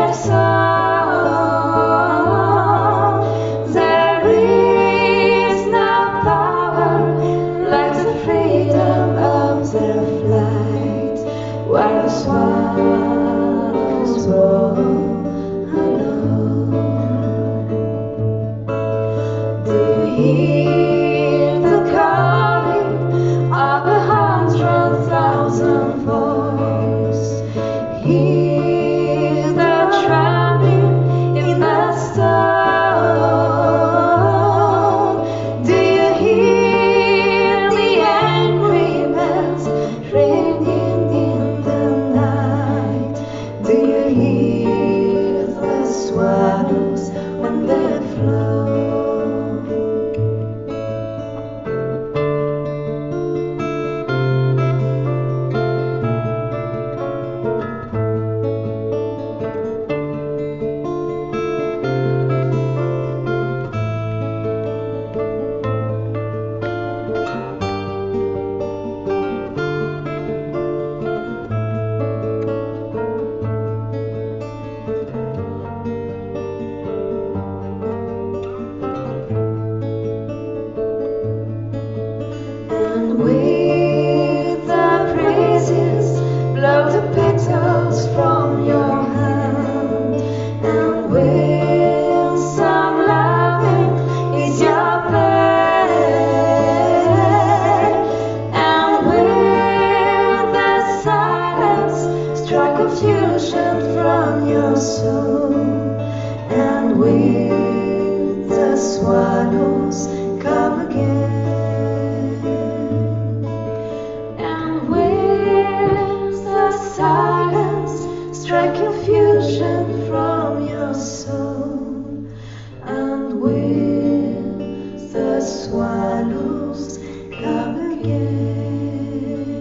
their song. There is no power like the freedom of their flight, where the swallows roam alone. Do you hear the calling of 100,000 voices? Hear the trembling in the stone. Do you hear the angry bells ringing in the night? Do you hear the swallows when they fly? And with the breezes blow the petals from your hand, and with some loving is your plan, and with the silence strike confusion from your soul, and with the swallows come again. Silence, strike confusion from your soul, and with the swallows come again.